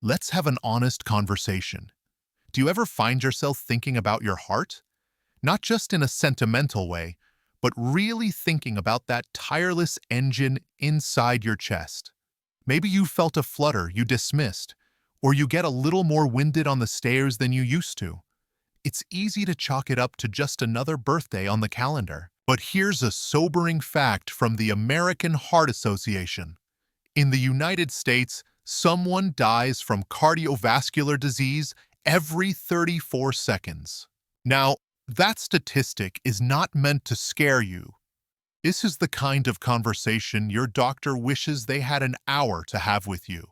Let's have an honest conversation. Do you ever find yourself thinking about your heart? Not just in a sentimental way, but really thinking about that tireless engine inside your chest. Maybe you felt a flutter you dismissed, or you get a little more winded on the stairs than you used to. It's easy to chalk it up to just another birthday on the calendar. But here's a sobering fact from the American Heart Association. In the United States, someone dies from cardiovascular disease every 34 seconds. Now, that statistic is not meant to scare you. This is the kind of conversation your doctor wishes they had an hour to have with you.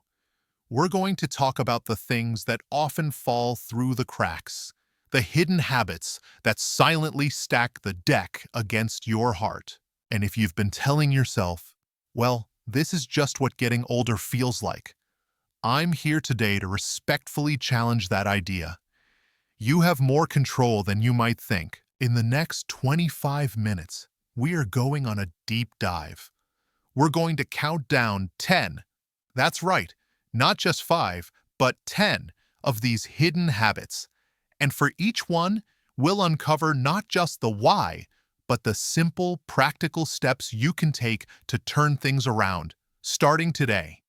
We're going to talk about the things that often fall through the cracks, the hidden habits that silently stack the deck against your heart. And if you've been telling yourself, well, this is just what getting older feels like, I'm here today to respectfully challenge that idea. You have more control than you might think. In the next 25 minutes, we are going on a deep dive. We're going to count down 10. That's right, not just 5, but 10 of these hidden habits. And for each one, we'll uncover not just the why, but the simple, practical steps you can take to turn things around, starting today.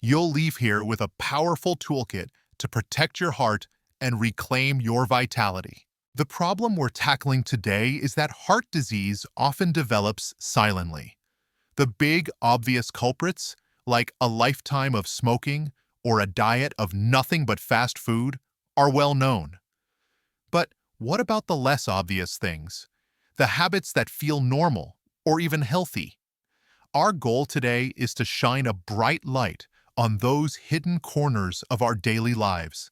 You'll leave here with a powerful toolkit to protect your heart and reclaim your vitality. The problem we're tackling today is that heart disease often develops silently. The big, obvious culprits, like a lifetime of smoking or a diet of nothing but fast food, are well known. But what about the less obvious things? The habits that feel normal or even healthy? Our goal today is to shine a bright light on those hidden corners of our daily lives,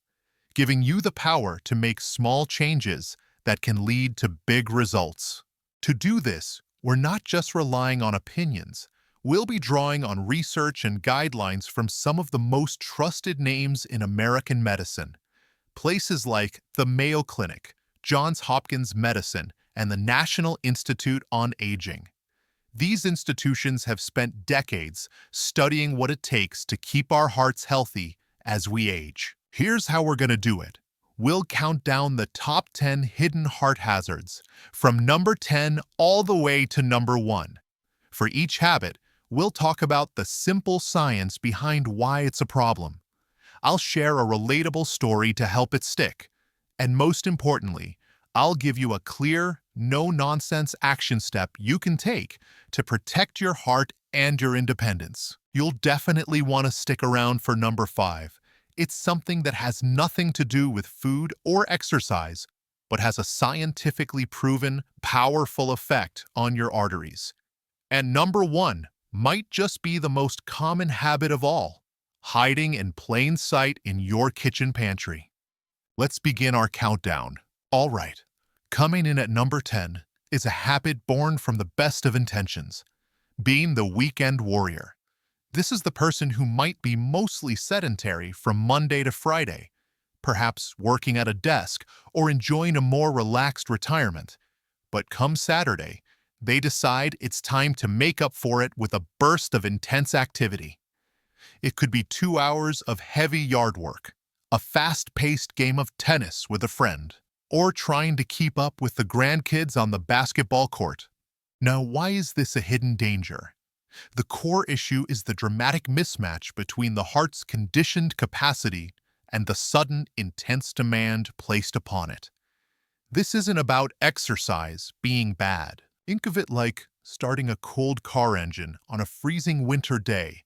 giving you the power to make small changes that can lead to big results. To do this, we're not just relying on opinions. We'll be drawing on research and guidelines from some of the most trusted names in American medicine. Places like the Mayo Clinic, Johns Hopkins Medicine, and the National Institute on Aging. These institutions have spent decades studying what it takes to keep our hearts healthy as we age. Here's how we're going to do it. We'll count down the top 10 hidden heart hazards, from number 10 all the way to number 1. For each habit, we'll talk about the simple science behind why it's a problem. I'll share a relatable story to help it stick. And most importantly, I'll give you a clear, no-nonsense action step you can take to protect your heart and your independence. You'll definitely want to stick around for number 5. It's something that has nothing to do with food or exercise, but has a scientifically proven, powerful effect on your arteries. And number 1 might just be the most common habit of all, hiding in plain sight in your kitchen pantry. Let's begin our countdown. All right, coming in at number 10 is a habit born from the best of intentions, being the weekend warrior. This is the person who might be mostly sedentary from Monday to Friday, perhaps working at a desk or enjoying a more relaxed retirement. But come Saturday, they decide it's time to make up for it with a burst of intense activity. It could be 2 hours of heavy yard work, a fast-paced game of tennis with a friend, or trying to keep up with the grandkids on the basketball court. Now, why is this a hidden danger? The core issue is the dramatic mismatch between the heart's conditioned capacity and the sudden, intense demand placed upon it. This isn't about exercise being bad. Think of it like starting a cold car engine on a freezing winter day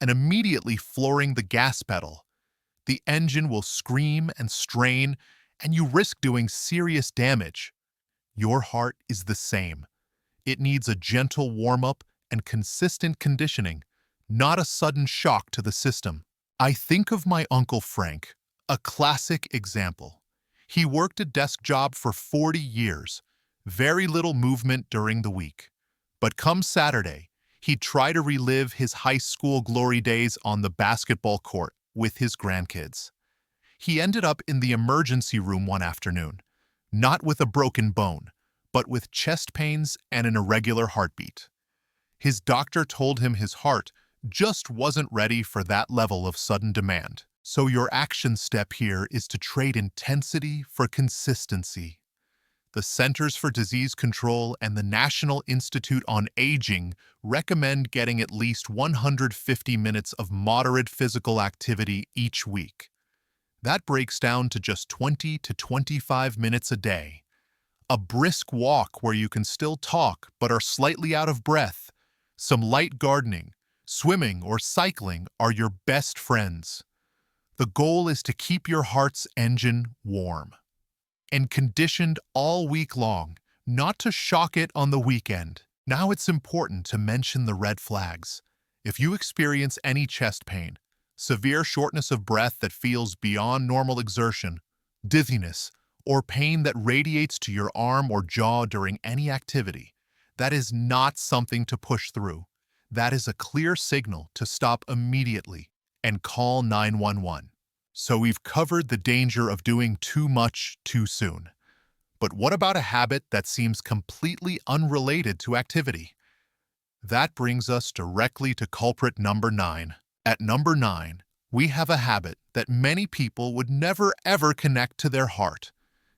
and immediately flooring the gas pedal. The engine will scream and strain, and you risk doing serious damage. Your heart is the same. It needs a gentle warm-up and consistent conditioning, not a sudden shock to the system. I think of my Uncle Frank, a classic example. He worked a desk job for 40 years, very little movement during the week. But come Saturday, he'd try to relive his high school glory days on the basketball court with his grandkids. He ended up in the emergency room one afternoon, not with a broken bone, but with chest pains and an irregular heartbeat. His doctor told him his heart just wasn't ready for that level of sudden demand. So your action step here is to trade intensity for consistency. The Centers for Disease Control and the National Institute on Aging recommend getting at least 150 minutes of moderate physical activity each week. That breaks down to just 20 to 25 minutes a day. A brisk walk where you can still talk but are slightly out of breath, some light gardening, swimming, or cycling are your best friends. The goal is to keep your heart's engine warm and conditioned all week long, not to shock it on the weekend. Now it's important to mention the red flags. If you experience any chest pain, severe shortness of breath that feels beyond normal exertion, dizziness, or pain that radiates to your arm or jaw during any activity, that is not something to push through. That is a clear signal to stop immediately and call 911. So we've covered the danger of doing too much too soon. But what about a habit that seems completely unrelated to activity? That brings us directly to culprit number 9. At number 9, we have a habit that many people would never ever connect to their heart: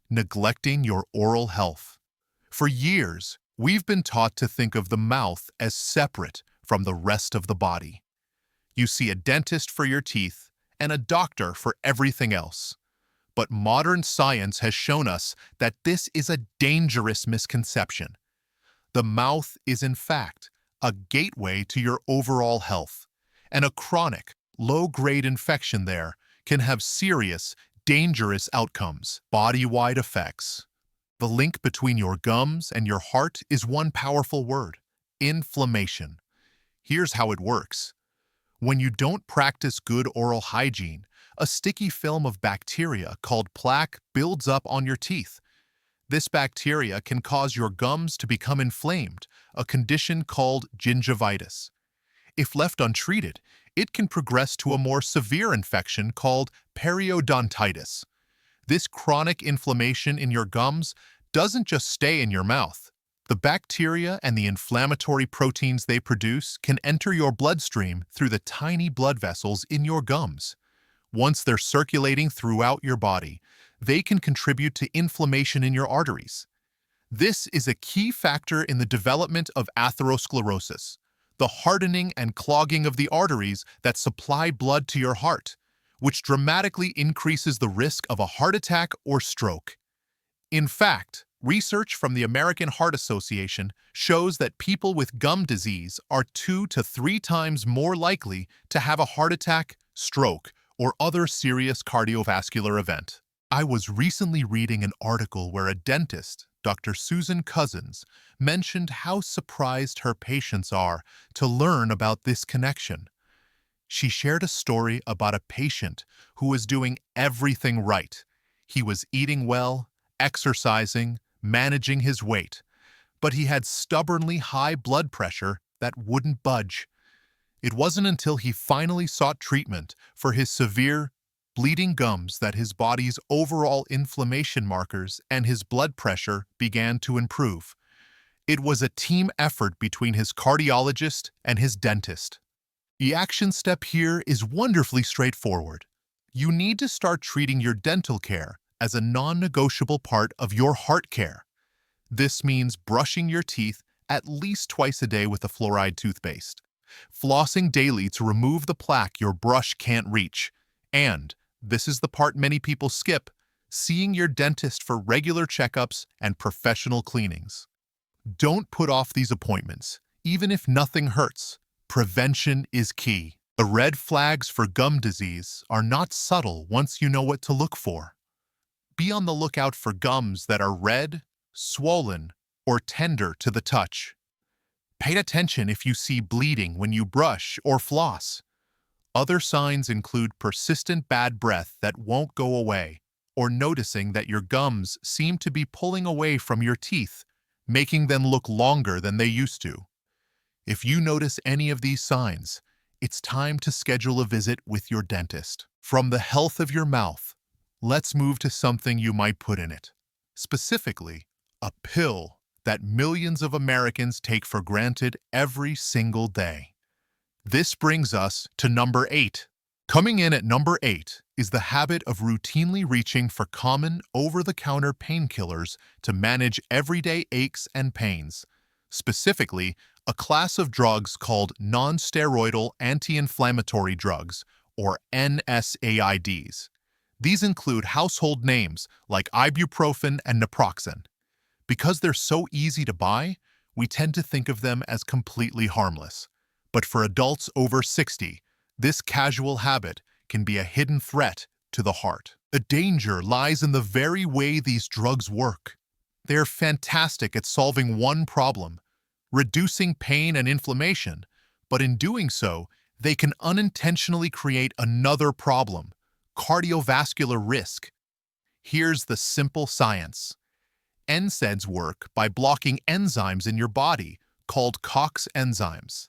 neglecting your oral health. For years, we've been taught to think of the mouth as separate from the rest of the body. You see a dentist for your teeth and a doctor for everything else. But modern science has shown us that this is a dangerous misconception. The mouth is, in fact, a gateway to your overall health, and a chronic, low-grade infection there can have serious, dangerous outcomes, body-wide effects. The link between your gums and your heart is one powerful word: inflammation. Here's how it works. When you don't practice good oral hygiene, a sticky film of bacteria called plaque builds up on your teeth. This bacteria can cause your gums to become inflamed, a condition called gingivitis. If left untreated, it can progress to a more severe infection called periodontitis. This chronic inflammation in your gums doesn't just stay in your mouth. The bacteria and the inflammatory proteins they produce can enter your bloodstream through the tiny blood vessels in your gums. Once they're circulating throughout your body, they can contribute to inflammation in your arteries. This is a key factor in the development of atherosclerosis, the hardening and clogging of the arteries that supply blood to your heart, which dramatically increases the risk of a heart attack or stroke. In fact, research from the American Heart Association shows that people with gum disease are 2 to 3 times more likely to have a heart attack, stroke, or other serious cardiovascular event. I was recently reading an article where a dentist, Dr. Susan Cousins, mentioned how surprised her patients are to learn about this connection. She shared a story about a patient who was doing everything right. He was eating well, exercising, managing his weight, but he had stubbornly high blood pressure that wouldn't budge. It wasn't until he finally sought treatment for his severe, bleeding gums that his body's overall inflammation markers and his blood pressure began to improve. It was a team effort between his cardiologist and his dentist. The action step here is wonderfully straightforward. You need to start treating your dental care as a non-negotiable part of your heart care. This means brushing your teeth at least twice a day with a fluoride toothpaste, flossing daily to remove the plaque your brush can't reach, and, this is the part many people skip, seeing your dentist for regular checkups and professional cleanings. Don't put off these appointments, even if nothing hurts. Prevention is key. The red flags for gum disease are not subtle once you know what to look for. Be on the lookout for gums that are red, swollen, or tender to the touch. Pay attention if you see bleeding when you brush or floss. Other signs include persistent bad breath that won't go away, or noticing that your gums seem to be pulling away from your teeth, making them look longer than they used to. If you notice any of these signs, it's time to schedule a visit with your dentist. From the health of your mouth, let's move to something you might put in it. Specifically, a pill that millions of Americans take for granted every single day. This brings us to number 8, Coming in at number 8 is the habit of routinely reaching for common over-the-counter painkillers to manage everyday aches and pains, specifically a class of drugs called non-steroidal anti-inflammatory drugs, or NSAIDs. These include household names like ibuprofen and naproxen. Because they're so easy to buy, we tend to think of them as completely harmless. But for adults over 60, this casual habit can be a hidden threat to the heart. The danger lies in the very way these drugs work. They're fantastic at solving one problem, reducing pain and inflammation, but in doing so, they can unintentionally create another problem, cardiovascular risk. Here's the simple science. NSAIDs work by blocking enzymes in your body called COX enzymes.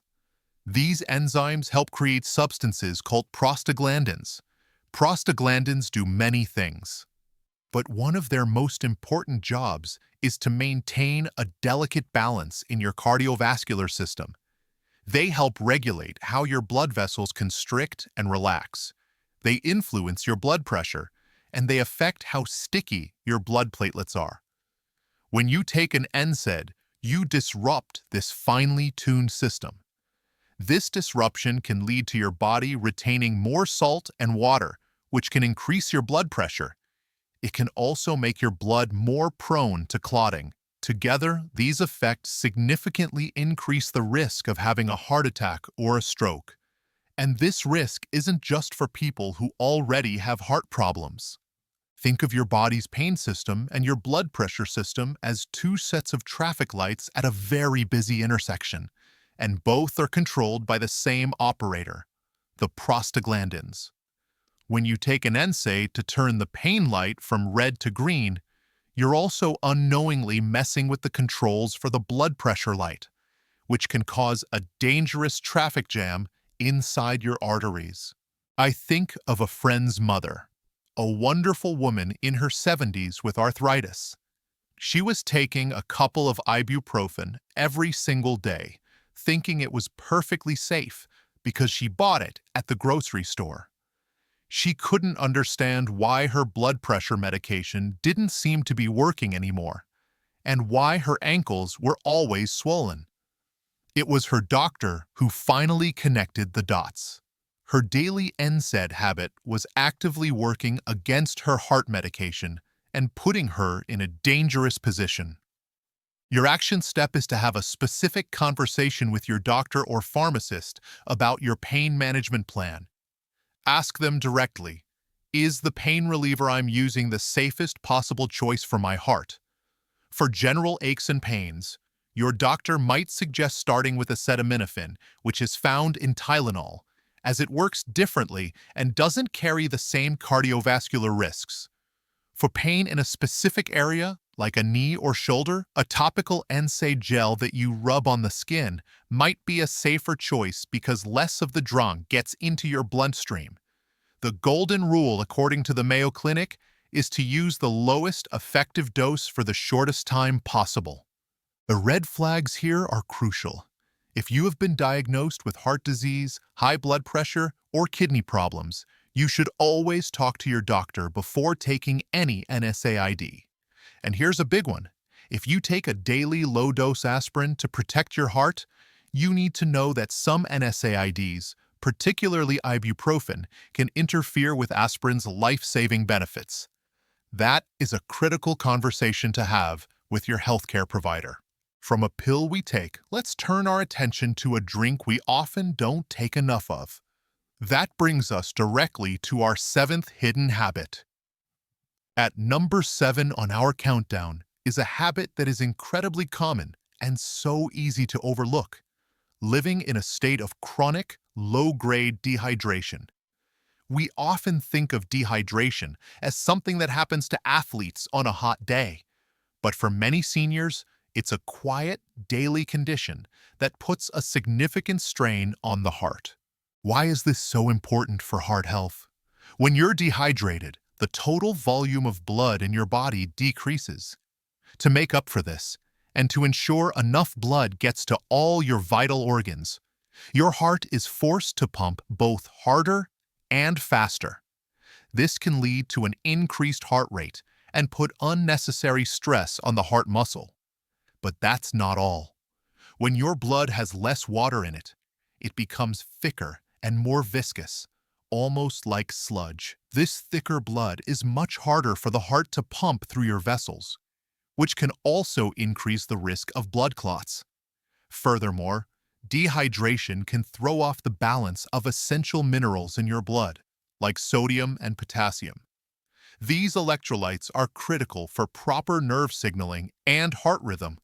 These enzymes help create substances called prostaglandins. Prostaglandins do many things, but one of their most important jobs is to maintain a delicate balance in your cardiovascular system. They help regulate how your blood vessels constrict and relax. They influence your blood pressure, and they affect how sticky your blood platelets are. When you take an NSAID, you disrupt this finely tuned system. This disruption can lead to your body retaining more salt and water, which can increase your blood pressure. It can also make your blood more prone to clotting. Together, these effects significantly increase the risk of having a heart attack or a stroke. And this risk isn't just for people who already have heart problems. Think of your body's pain system and your blood pressure system as two sets of traffic lights at a very busy intersection, and both are controlled by the same operator, the prostaglandins. When you take an NSAID to turn the pain light from red to green, you're also unknowingly messing with the controls for the blood pressure light, which can cause a dangerous traffic jam inside your arteries. I think of a friend's mother, a wonderful woman in her 70s with arthritis. She was taking a couple of ibuprofen every single day, thinking it was perfectly safe because she bought it at the grocery store. She couldn't understand why her blood pressure medication didn't seem to be working anymore, and why her ankles were always swollen. It was her doctor who finally connected the dots. Her daily NSAID habit was actively working against her heart medication and putting her in a dangerous position. Your action step is to have a specific conversation with your doctor or pharmacist about your pain management plan. Ask them directly, is the pain reliever I'm using the safest possible choice for my heart? For general aches and pains, your doctor might suggest starting with acetaminophen, which is found in Tylenol, as it works differently and doesn't carry the same cardiovascular risks. For pain in a specific area, like a knee or shoulder, a topical NSAID gel that you rub on the skin might be a safer choice because less of the drug gets into your bloodstream. The golden rule, according to the Mayo Clinic, is to use the lowest effective dose for the shortest time possible. The red flags here are crucial. If you have been diagnosed with heart disease, high blood pressure, or kidney problems, you should always talk to your doctor before taking any NSAID. And here's a big one. If you take a daily low-dose aspirin to protect your heart, you need to know that some NSAIDs, particularly ibuprofen, can interfere with aspirin's life-saving benefits. That is a critical conversation to have with your healthcare provider. From a pill we take, let's turn our attention to a drink we often don't take enough of. That brings us directly to our 7th hidden habit. At number 7 on our countdown is a habit that is incredibly common and so easy to overlook: living in a state of chronic, low-grade dehydration. We often think of dehydration as something that happens to athletes on a hot day, but for many seniors, it's a quiet, daily condition that puts a significant strain on the heart. Why is this so important for heart health? When you're dehydrated, the total volume of blood in your body decreases. To make up for this, and to ensure enough blood gets to all your vital organs, your heart is forced to pump both harder and faster. This can lead to an increased heart rate and put unnecessary stress on the heart muscle. But that's not all. When your blood has less water in it, it becomes thicker and more viscous, almost like sludge. This thicker blood is much harder for the heart to pump through your vessels, which can also increase the risk of blood clots. Furthermore, dehydration can throw off the balance of essential minerals in your blood, like sodium and potassium. These electrolytes are critical for proper nerve signaling and heart rhythm,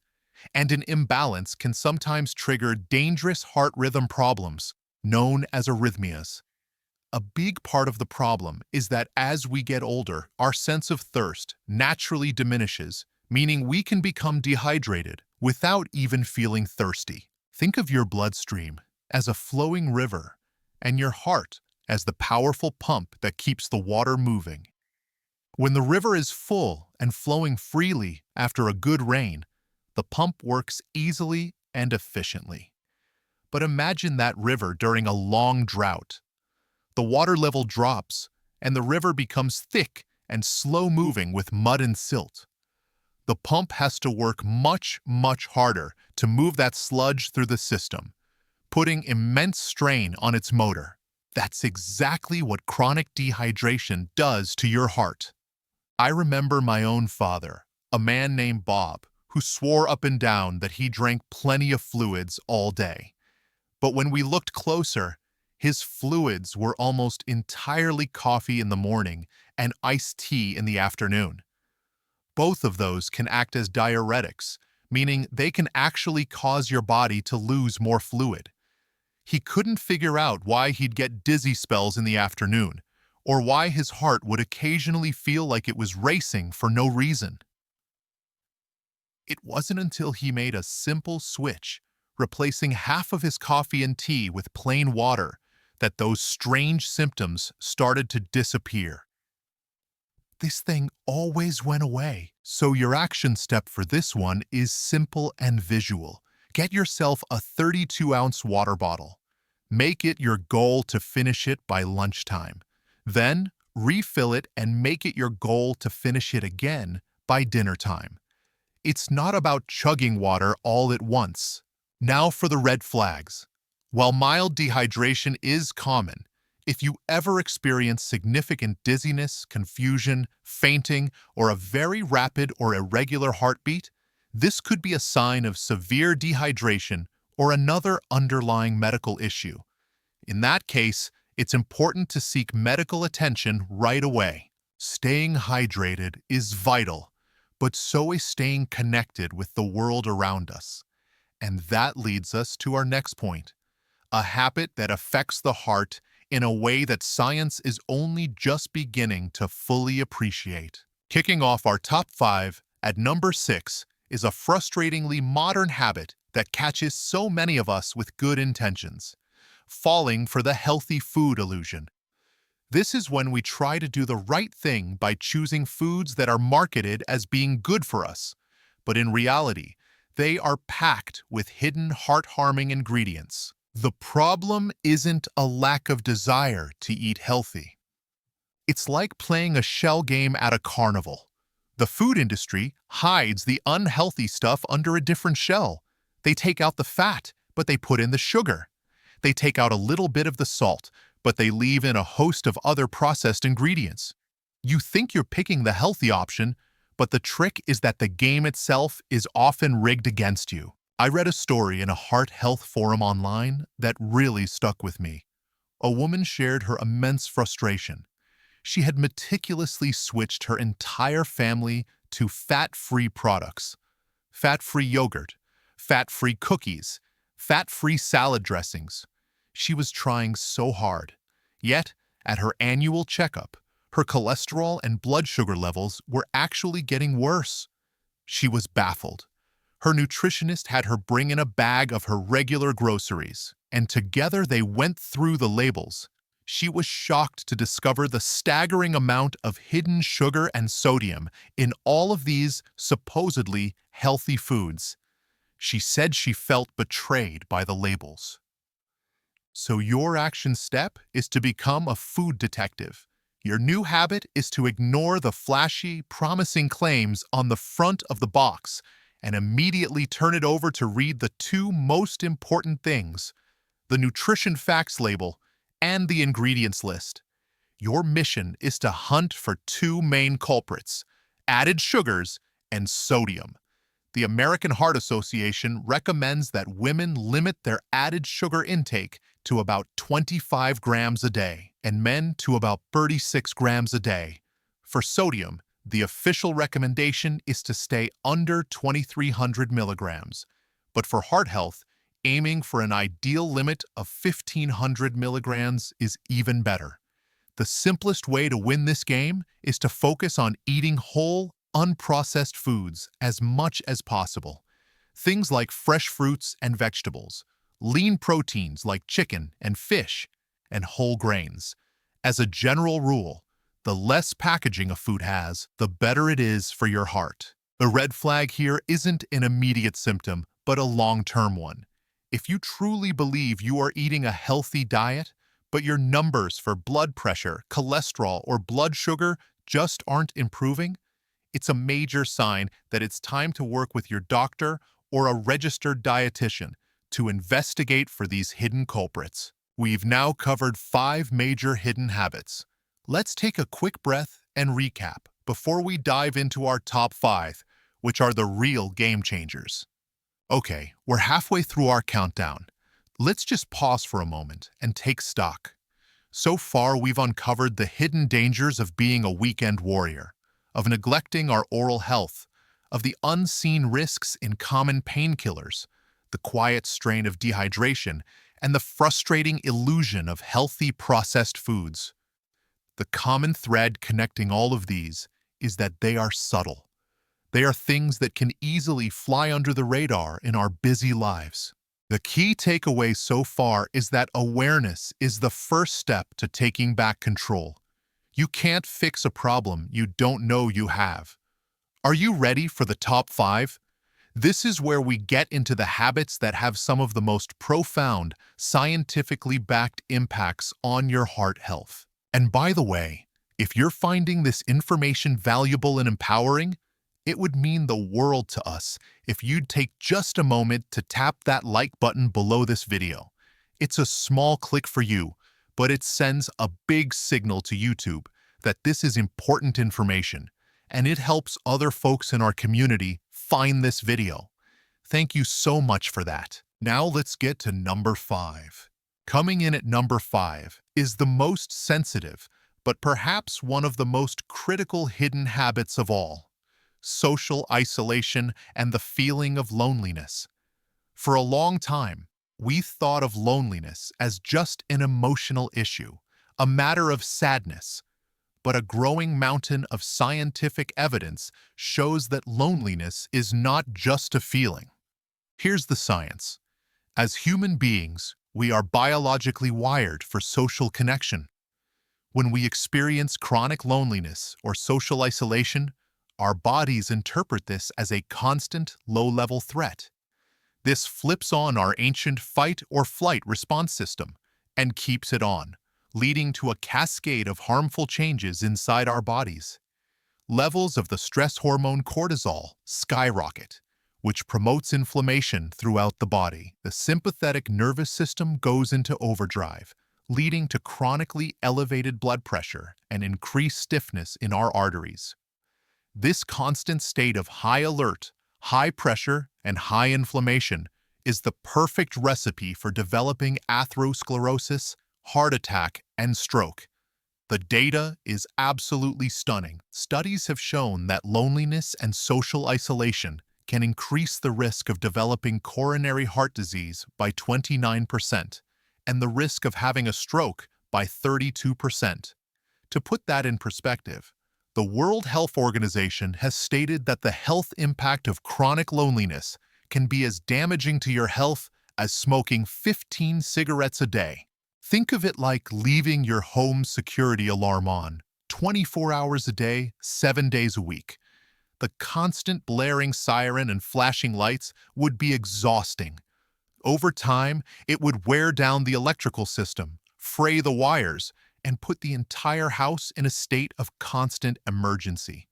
and an imbalance can sometimes trigger dangerous heart rhythm problems, known as arrhythmias. A big part of the problem is that as we get older, our sense of thirst naturally diminishes, meaning we can become dehydrated without even feeling thirsty. Think of your bloodstream as a flowing river and your heart as the powerful pump that keeps the water moving. When the river is full and flowing freely after a good rain, the pump works easily and efficiently. But imagine that river during a long drought. The water level drops, and the river becomes thick and slow-moving with mud and silt. The pump has to work much, much harder to move that sludge through the system, putting immense strain on its motor. That's exactly what chronic dehydration does to your heart. I remember my own father, a man named Bob, who swore up and down that he drank plenty of fluids all day. But when we looked closer, his fluids were almost entirely coffee in the morning and iced tea in the afternoon. Both of those can act as diuretics, meaning they can actually cause your body to lose more fluid. He couldn't figure out why he'd get dizzy spells in the afternoon, or why his heart would occasionally feel like it was racing for no reason. It wasn't until he made a simple switch, replacing half of his coffee and tea with plain water, that those strange symptoms started to disappear. This thing always went away. So your action step for this one is simple and visual. Get yourself a 32-ounce water bottle. Make it your goal to finish it by lunchtime. Then refill it and make it your goal to finish it again by dinner time. It's not about chugging water all at once. Now for the red flags. While mild dehydration is common, if you ever experience significant dizziness, confusion, fainting, or a very rapid or irregular heartbeat, this could be a sign of severe dehydration or another underlying medical issue. In that case, it's important to seek medical attention right away. Staying hydrated is vital, but so is staying connected with the world around us. And that leads us to our next point, a habit that affects the heart in a way that science is only just beginning to fully appreciate. Kicking off our top 5, at number 6, is a frustratingly modern habit that catches so many of us with good intentions: falling for the healthy food illusion. This is when we try to do the right thing by choosing foods that are marketed as being good for us, but in reality, they are packed with hidden heart-harming ingredients. The problem isn't a lack of desire to eat healthy. It's like playing a shell game at a carnival. The food industry hides the unhealthy stuff under a different shell. They take out the fat, but they put in the sugar. They take out a little bit of the salt, but they leave in a host of other processed ingredients. You think you're picking the healthy option, but the trick is that the game itself is often rigged against you. I read a story in a heart health forum online that really stuck with me. A woman shared her immense frustration. She had meticulously switched her entire family to fat-free products: fat-free yogurt, fat-free cookies, fat-free salad dressings. She was trying so hard. Yet, at her annual checkup, her cholesterol and blood sugar levels were actually getting worse. She was baffled. Her nutritionist had her bring in a bag of her regular groceries, and together they went through the labels. She was shocked to discover the staggering amount of hidden sugar and sodium in all of these supposedly healthy foods. She said she felt betrayed by the labels. So your action step is to become a food detective. Your new habit is to ignore the flashy, promising claims on the front of the box and immediately turn it over to read the two most important things: the nutrition facts label and the ingredients list. Your mission is to hunt for two main culprits: added sugars and sodium. The American Heart Association recommends that women limit their added sugar intake to about 25 grams a day and men to about 36 grams a day. For sodium, the official recommendation is to stay under 2,300 milligrams. But for heart health, aiming for an ideal limit of 1,500 milligrams is even better. The simplest way to win this game is to focus on eating whole, unprocessed foods as much as possible. Things like fresh fruits and vegetables, lean proteins like chicken and fish, and whole grains. As a general rule, the less packaging a food has, the better it is for your heart. The red flag here isn't an immediate symptom, but a long-term one. If you truly believe you are eating a healthy diet, but your numbers for blood pressure, cholesterol, or blood sugar just aren't improving, it's a major sign that it's time to work with your doctor or a registered dietitian to investigate for these hidden culprits. We've now covered 5 major hidden habits. Let's take a quick breath and recap before we dive into our top 5, which are the real game changers. Okay, we're halfway through our countdown. Let's just pause for a moment and take stock. So far, we've uncovered the hidden dangers of being a weekend warrior, of neglecting our oral health, of the unseen risks in common painkillers, the quiet strain of dehydration, and the frustrating illusion of healthy processed foods. The common thread connecting all of these is that they are subtle. They are things that can easily fly under the radar in our busy lives. The key takeaway so far is that awareness is the first step to taking back control. You can't fix a problem you don't know you have. Are you ready for the top 5? This is where we get into the habits that have some of the most profound, scientifically backed impacts on your heart health. And by the way, if you're finding this information valuable and empowering, it would mean the world to us if you'd take just a moment to tap that like button below this video. It's a small click for you, but it sends a big signal to YouTube that this is important information, and it helps other folks in our community find this video. Thank you so much for that. Now let's get to number 5. Coming in at number 5 is the most sensitive, but perhaps one of the most critical hidden habits of all: social isolation and the feeling of loneliness. For a long time, we thought of loneliness as just an emotional issue, a matter of sadness. But a growing mountain of scientific evidence shows that loneliness is not just a feeling. Here's the science. As human beings, we are biologically wired for social connection. When we experience chronic loneliness or social isolation, our bodies interpret this as a constant, low-level threat. This flips on our ancient fight-or-flight response system and keeps it on, leading to a cascade of harmful changes inside our bodies. Levels of the stress hormone cortisol skyrocket, which promotes inflammation throughout the body. The sympathetic nervous system goes into overdrive, leading to chronically elevated blood pressure and increased stiffness in our arteries. This constant state of high alert, high pressure, and high inflammation is the perfect recipe for developing atherosclerosis, heart attack, and stroke. The data is absolutely stunning. Studies have shown that loneliness and social isolation can increase the risk of developing coronary heart disease by 29% and the risk of having a stroke by 32%. To put that in perspective, the World Health Organization has stated that the health impact of chronic loneliness can be as damaging to your health as smoking 15 cigarettes a day. Think of it like leaving your home's security alarm on 24 hours a day, 7 days a week. The constant blaring siren and flashing lights would be exhausting. Over time, it would wear down the electrical system, fray the wires, and put the entire house in a state of constant emergency.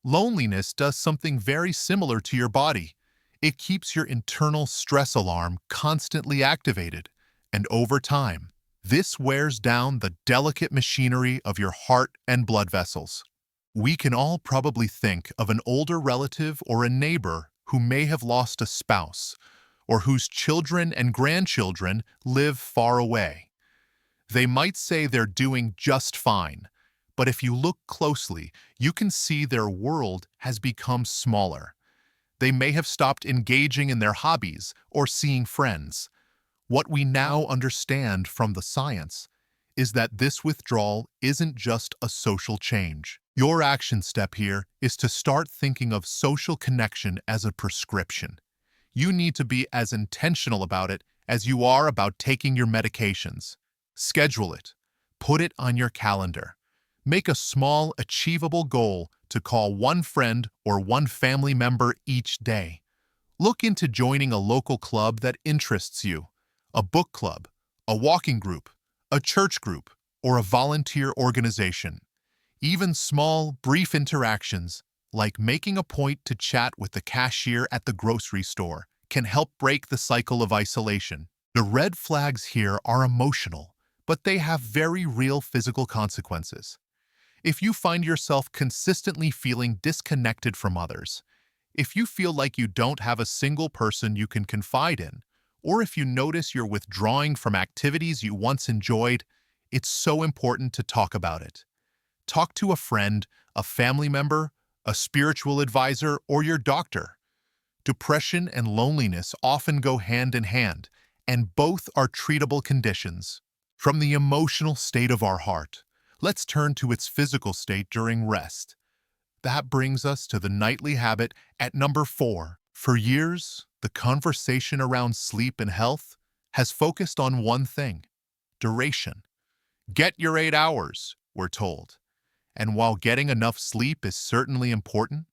Loneliness does something very similar to your body. It keeps your internal stress alarm constantly activated, and over time, this wears down the delicate machinery of your heart and blood vessels. We can all probably think of an older relative or a neighbor who may have lost a spouse, or whose children and grandchildren live far away. They might say they're doing just fine, but if you look closely, you can see their world has become smaller. They may have stopped engaging in their hobbies or seeing friends. What we now understand from the science is that this withdrawal isn't just a social change. Your action step here is to start thinking of social connection as a prescription. You need to be as intentional about it as you are about taking your medications. Schedule it. Put it on your calendar. Make a small, achievable goal to call one friend or one family member each day. Look into joining a local club that interests you, a book club, a walking group, a church group, or a volunteer organization. Even small, brief interactions, like making a point to chat with the cashier at the grocery store, can help break the cycle of isolation. The red flags here are emotional, but they have very real physical consequences. If you find yourself consistently feeling disconnected from others, if you feel like you don't have a single person you can confide in, or if you notice you're withdrawing from activities you once enjoyed, it's so important to talk about it. Talk to a friend, a family member, a spiritual advisor, or your doctor. Depression and loneliness often go hand in hand, and both are treatable conditions. From the emotional state of our heart, let's turn to its physical state during rest. That brings us to the nightly habit at number 4. For years, the conversation around sleep and health has focused on one thing: duration. Get your 8 hours, we're told. And while getting enough sleep is certainly important,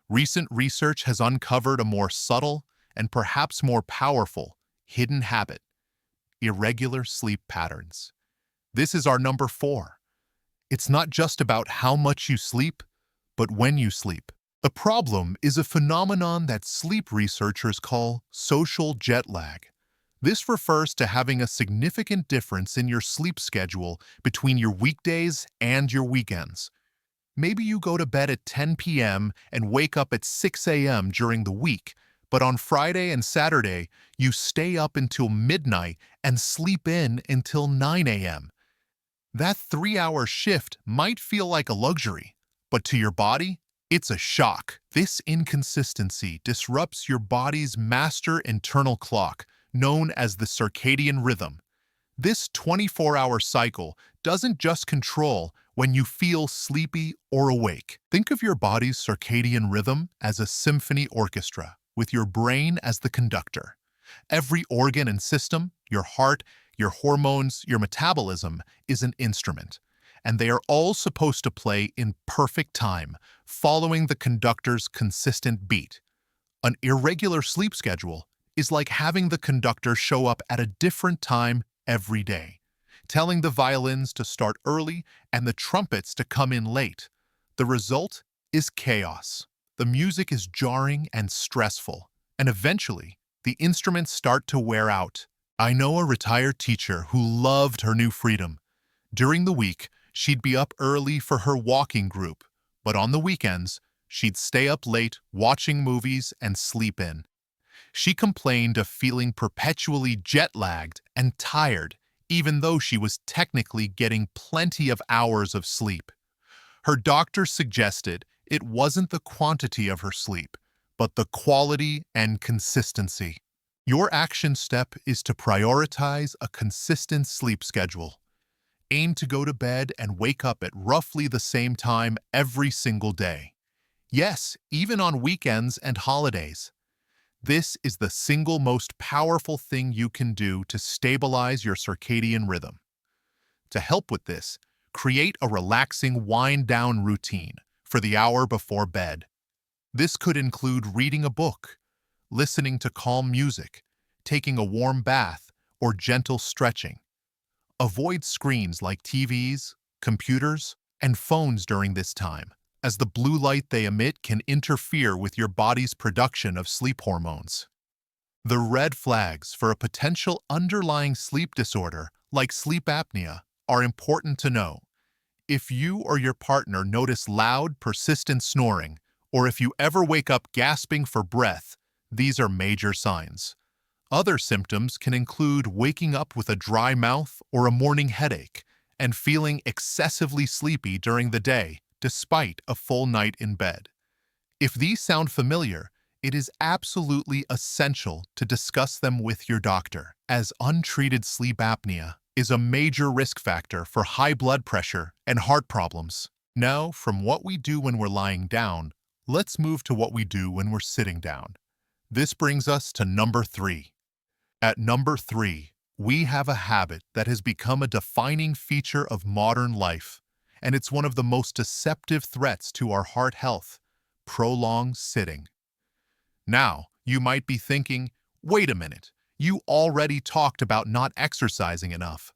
recent research has uncovered a more subtle and perhaps more powerful hidden habit: irregular sleep patterns. This is our number 4. It's not just about how much you sleep, but when you sleep. The problem is a phenomenon that sleep researchers call social jet lag. This refers to having a significant difference in your sleep schedule between your weekdays and your weekends. Maybe you go to bed at 10 p.m. and wake up at 6 a.m. during the week, but on Friday and Saturday, you stay up until midnight and sleep in until 9 a.m. That 3-hour shift might feel like a luxury, but to your body, it's a shock. This inconsistency disrupts your body's master internal clock, known as the circadian rhythm. This 24-hour cycle doesn't just control when you feel sleepy or awake. Think of your body's circadian rhythm as a symphony orchestra, with your brain as the conductor. Every organ and system, your heart, your hormones, your metabolism, is an instrument, and they are all supposed to play in perfect time, following the conductor's consistent beat. An irregular sleep schedule is like having the conductor show up at a different time every day, telling the violins to start early and the trumpets to come in late. The result is chaos. The music is jarring and stressful, and eventually, the instruments start to wear out. I know a retired teacher who loved her new freedom. During the week, she'd be up early for her walking group, but on the weekends, she'd stay up late watching movies and sleep in. She complained of feeling perpetually jet-lagged and tired, even though she was technically getting plenty of hours of sleep. Her doctor suggested it wasn't the quantity of her sleep, but the quality and consistency. Your action step is to prioritize a consistent sleep schedule. Aim to go to bed and wake up at roughly the same time every single day. Yes, even on weekends and holidays. This is the single most powerful thing you can do to stabilize your circadian rhythm. To help with this, create a relaxing wind-down routine for the hour before bed. This could include reading a book, listening to calm music, taking a warm bath or gentle stretching. Avoid screens like TVs, computers, and phones during this time, as the blue light they emit can interfere with your body's production of sleep hormones. The red flags for a potential underlying sleep disorder, like sleep apnea, are important to know. If you or your partner notice loud, persistent snoring, or if you ever wake up gasping for breath, these are major signs. Other symptoms can include waking up with a dry mouth or a morning headache and feeling excessively sleepy during the day, despite a full night in bed. If these sound familiar, it is absolutely essential to discuss them with your doctor, as untreated sleep apnea is a major risk factor for high blood pressure and heart problems. Now, from what we do when we're lying down, let's move to what we do when we're sitting down. This brings us to number 3. At number 3, we have a habit that has become a defining feature of modern life, and it's one of the most deceptive threats to our heart health: prolonged sitting. Now, you might be thinking, wait a minute, you already talked about not exercising enough.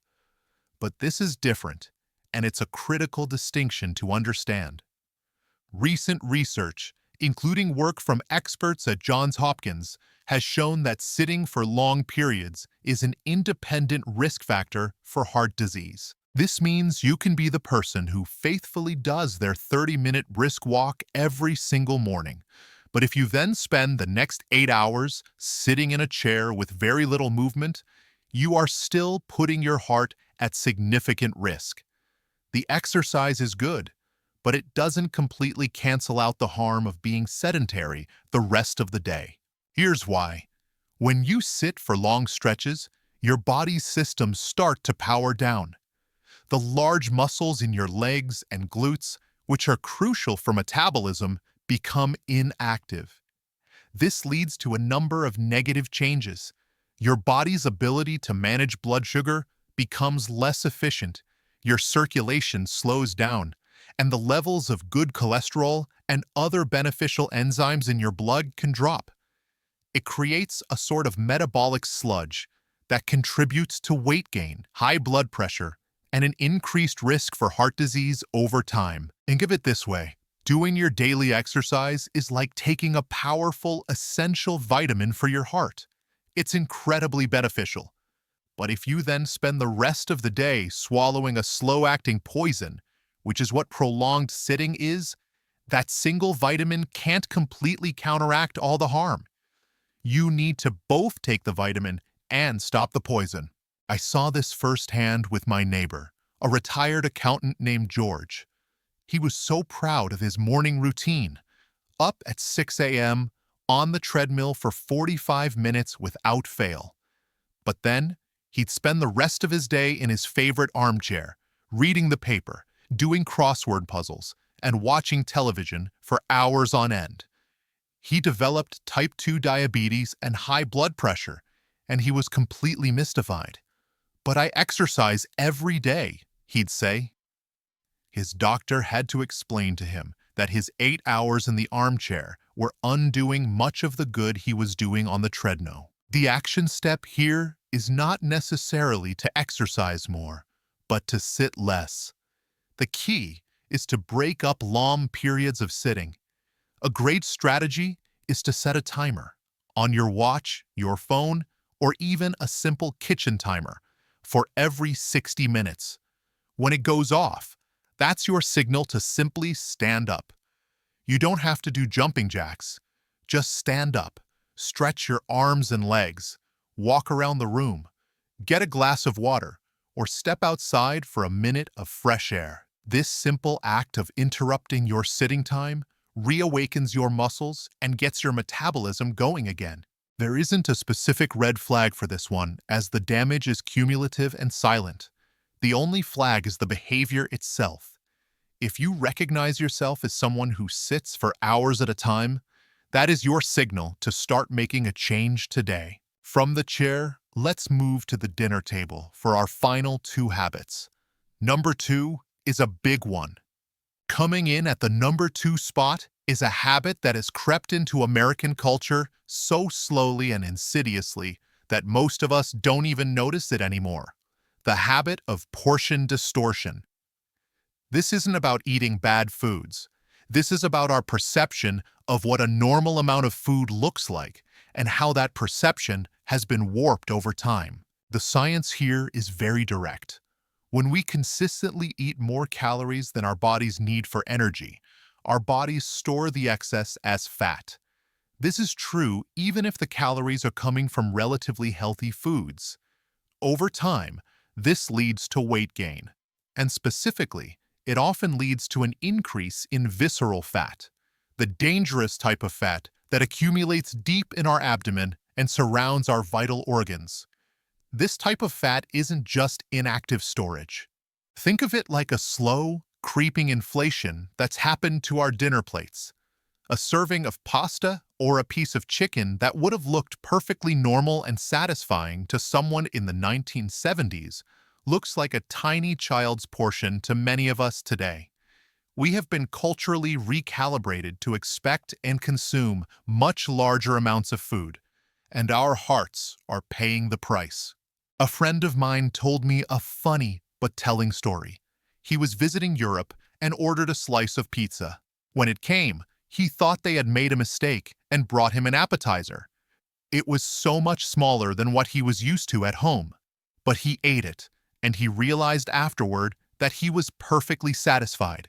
But this is different, and it's a critical distinction to understand. Recent research, including work from experts at Johns Hopkins, has shown that sitting for long periods is an independent risk factor for heart disease. This means you can be the person who faithfully does their 30-minute brisk walk every single morning. But if you then spend the next 8 hours sitting in a chair with very little movement, you are still putting your heart at significant risk. The exercise is good, but it doesn't completely cancel out the harm of being sedentary the rest of the day. Here's why. When you sit for long stretches, your body's systems start to power down. The large muscles in your legs and glutes, which are crucial for metabolism, become inactive. This leads to a number of negative changes. Your body's ability to manage blood sugar becomes less efficient, your circulation slows down, and the levels of good cholesterol and other beneficial enzymes in your blood can drop. It creates a sort of metabolic sludge that contributes to weight gain, high blood pressure, and an increased risk for heart disease over time. Think of it this way. Doing your daily exercise is like taking a powerful, essential vitamin for your heart. It's incredibly beneficial. But if you then spend the rest of the day swallowing a slow-acting poison, which is what prolonged sitting is, that single vitamin can't completely counteract all the harm. You need to both take the vitamin and stop the poison. I saw this firsthand with my neighbor, a retired accountant named George. He was so proud of his morning routine, up at 6 a.m., on the treadmill for 45 minutes without fail. But then, he'd spend the rest of his day in his favorite armchair, reading the paper, doing crossword puzzles, and watching television for hours on end. He developed type 2 diabetes and high blood pressure, and he was completely mystified. "But I exercise every day," he'd say. His doctor had to explain to him that his 8 hours in the armchair were undoing much of the good he was doing on the treadmill. The action step here is not necessarily to exercise more, but to sit less. The key is to break up long periods of sitting. A great strategy is to set a timer on your watch, your phone, or even a simple kitchen timer for every 60 minutes. When it goes off, that's your signal to simply stand up. You don't have to do jumping jacks. Just stand up, stretch your arms and legs, walk around the room, get a glass of water, or step outside for a minute of fresh air. This simple act of interrupting your sitting time reawakens your muscles and gets your metabolism going again. There isn't a specific red flag for this one, as the damage is cumulative and silent. The only flag is the behavior itself. If you recognize yourself as someone who sits for hours at a time, that is your signal to start making a change today. From the chair, let's move to the dinner table for our final 2 habits. Number 2 is a big one. Coming in at the number 2 spot is a habit that has crept into American culture so slowly and insidiously that most of us don't even notice it anymore: the habit of portion distortion. This isn't about eating bad foods. This is about our perception of what a normal amount of food looks like and how that perception has been warped over time. The science here is very direct. When we consistently eat more calories than our bodies need for energy, our bodies store the excess as fat. This is true even if the calories are coming from relatively healthy foods. Over time, this leads to weight gain, and specifically, it often leads to an increase in visceral fat, the dangerous type of fat that accumulates deep in our abdomen and surrounds our vital organs. This type of fat isn't just inactive storage. Think of it like a slow, creeping inflation that's happened to our dinner plates. A serving of pasta or a piece of chicken that would have looked perfectly normal and satisfying to someone in the 1970s looks like a tiny child's portion to many of us today. We have been culturally recalibrated to expect and consume much larger amounts of food, and our hearts are paying the price. A friend of mine told me a funny but telling story. He was visiting Europe and ordered a slice of pizza. When it came, he thought they had made a mistake and brought him an appetizer. It was so much smaller than what he was used to at home. But he ate it, and he realized afterward that he was perfectly satisfied.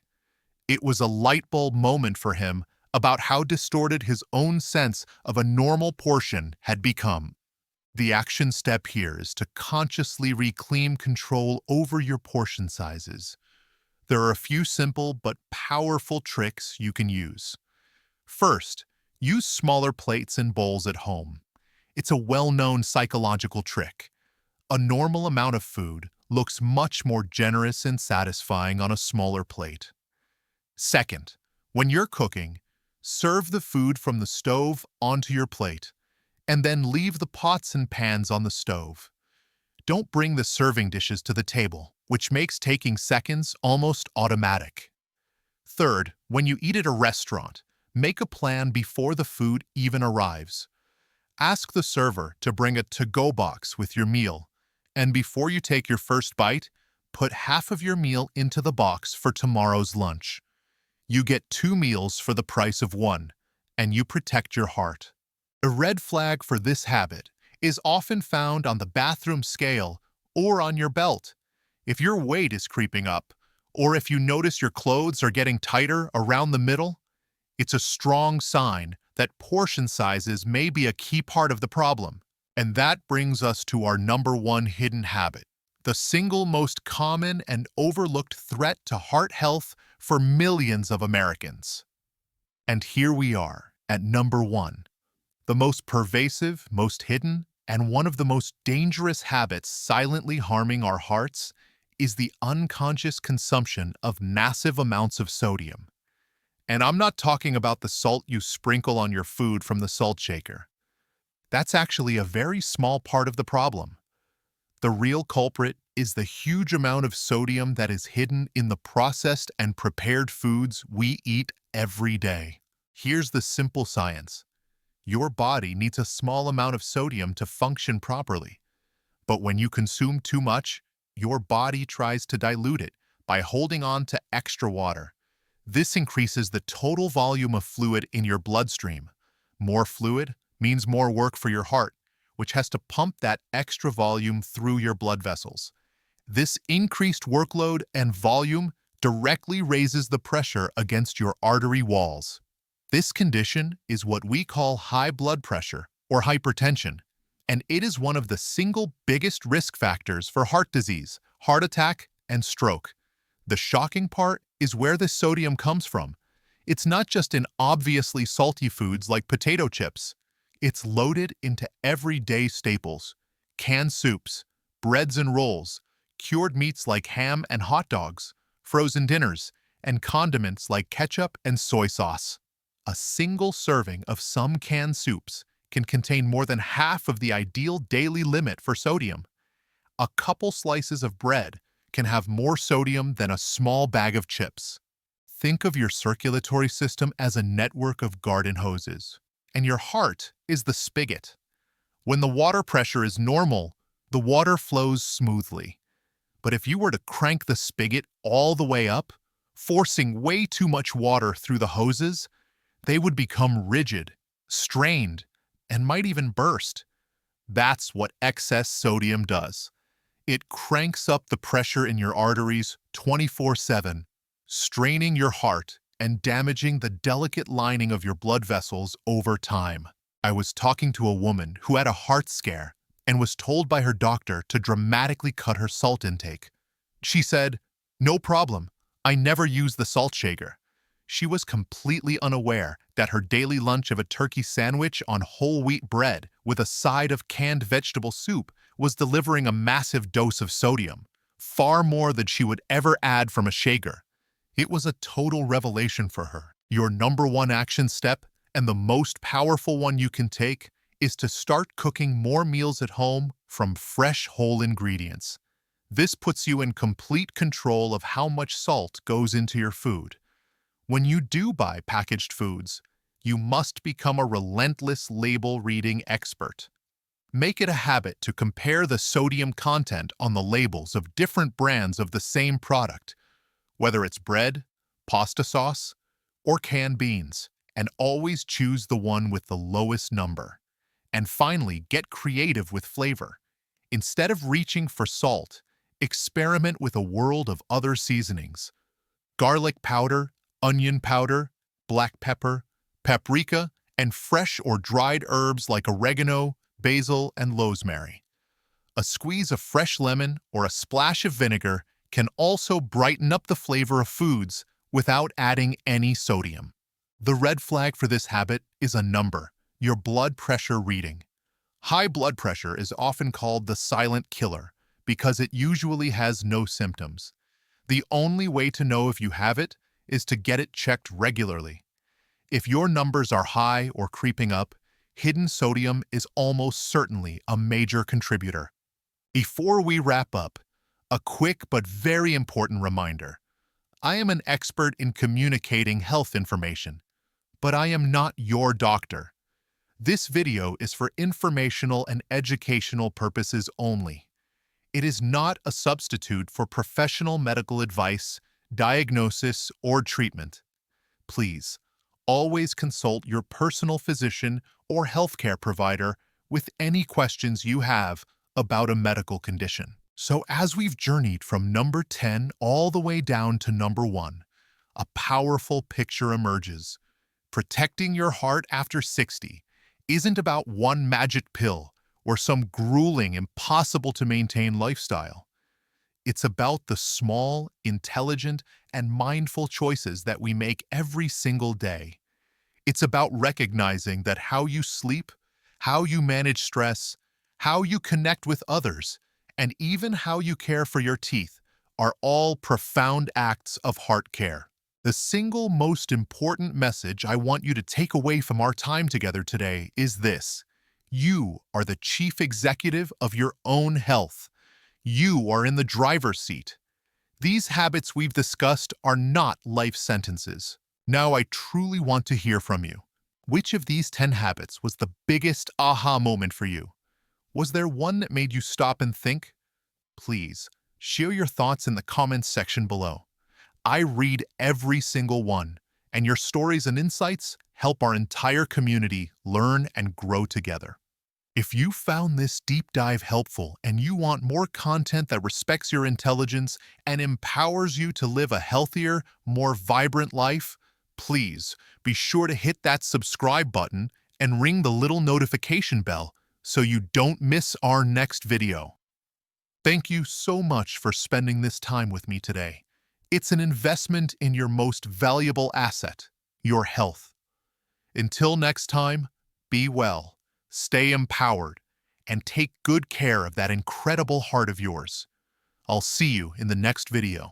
It was a light bulb moment for him about how distorted his own sense of a normal portion had become. The action step here is to consciously reclaim control over your portion sizes. There are a few simple but powerful tricks you can use. First, use smaller plates and bowls at home. It's a well-known psychological trick. A normal amount of food looks much more generous and satisfying on a smaller plate. Second, when you're cooking, serve the food from the stove onto your plate, and then leave the pots and pans on the stove. Don't bring the serving dishes to the table, which makes taking seconds almost automatic. Third, when you eat at a restaurant, make a plan before the food even arrives. Ask the server to bring a to-go box with your meal, and before you take your first bite, put half of your meal into the box for tomorrow's lunch. You get 2 meals for the price of 1, and you protect your heart. A red flag for this habit is often found on the bathroom scale or on your belt. If your weight is creeping up, or if you notice your clothes are getting tighter around the middle, it's a strong sign that portion sizes may be a key part of the problem. And that brings us to our number 1 hidden habit, the single most common and overlooked threat to heart health for millions of Americans. And here we are at number 1. The most pervasive, most hidden, and one of the most dangerous habits silently harming our hearts is the unconscious consumption of massive amounts of sodium. And I'm not talking about the salt you sprinkle on your food from the salt shaker. That's actually a very small part of the problem. The real culprit is the huge amount of sodium that is hidden in the processed and prepared foods we eat every day. Here's the simple science. Your body needs a small amount of sodium to function properly. But when you consume too much, your body tries to dilute it by holding on to extra water. This increases the total volume of fluid in your bloodstream. More fluid means more work for your heart, which has to pump that extra volume through your blood vessels. This increased workload and volume directly raises the pressure against your artery walls. This condition is what we call high blood pressure or hypertension, and it is one of the single biggest risk factors for heart disease, heart attack, and stroke. The shocking part is where the sodium comes from. It's not just in obviously salty foods like potato chips. It's loaded into everyday staples, canned soups, breads and rolls, cured meats like ham and hot dogs, frozen dinners, and condiments like ketchup and soy sauce. A single serving of some canned soups can contain more than half of the ideal daily limit for sodium. A couple slices of bread can have more sodium than a small bag of chips. Think of your circulatory system as a network of garden hoses, and your heart is the spigot. When the water pressure is normal, the water flows smoothly. But if you were to crank the spigot all the way up, forcing way too much water through the hoses, they would become rigid, strained, and might even burst. That's what excess sodium does. It cranks up the pressure in your arteries 24/7, straining your heart and damaging the delicate lining of your blood vessels over time. I was talking to a woman who had a heart scare and was told by her doctor to dramatically cut her salt intake. She said, "No problem, I never use the salt shaker." She was completely unaware that her daily lunch of a turkey sandwich on whole wheat bread with a side of canned vegetable soup was delivering a massive dose of sodium, far more than she would ever add from a shaker. It was a total revelation for her. Your number one action step, and the most powerful one you can take, is to start cooking more meals at home from fresh whole ingredients. This puts you in complete control of how much salt goes into your food. When you do buy packaged foods, you must become a relentless label-reading expert. Make it a habit to compare the sodium content on the labels of different brands of the same product, whether it's bread, pasta sauce, or canned beans, and always choose the one with the lowest number. And finally, get creative with flavor. Instead of reaching for salt, experiment with a world of other seasonings. Garlic powder, onion powder, black pepper, paprika, and fresh or dried herbs like oregano, basil, and rosemary. A squeeze of fresh lemon or a splash of vinegar can also brighten up the flavor of foods without adding any sodium. The red flag for this habit is a number, your blood pressure reading. High blood pressure is often called the silent killer because it usually has no symptoms. The only way to know if you have it is to get it checked regularly. If your numbers are high or creeping up, hidden sodium is almost certainly a major contributor. Before we wrap up, a quick but very important reminder. I am an expert in communicating health information, but I am not your doctor. This video is for informational and educational purposes only. It is not a substitute for professional medical advice, diagnosis, or treatment. Please, always consult your personal physician or healthcare provider with any questions you have about a medical condition. So as we've journeyed from number 10 all the way down to number 1, a powerful picture emerges. Protecting your heart after 60 isn't about one magic pill or some grueling, impossible-to-maintain lifestyle. It's about the small, intelligent, and mindful choices that we make every single day. It's about recognizing that how you sleep, how you manage stress, how you connect with others, and even how you care for your teeth are all profound acts of heart care. The single most important message I want you to take away from our time together today is this: you are the chief executive of your own health. You are in the driver's seat. These habits we've discussed are not life sentences. Now I truly want to hear from you. Which of these 10 habits was the biggest aha moment for you? Was there one that made you stop and think? Please, share your thoughts in the comments section below. I read every single one, and your stories and insights help our entire community learn and grow together. If you found this deep dive helpful and you want more content that respects your intelligence and empowers you to live a healthier, more vibrant life, please be sure to hit that subscribe button and ring the little notification bell so you don't miss our next video. Thank you so much for spending this time with me today. It's an investment in your most valuable asset, your health. Until next time, be well, stay empowered, and take good care of that incredible heart of yours. I'll see you in the next video.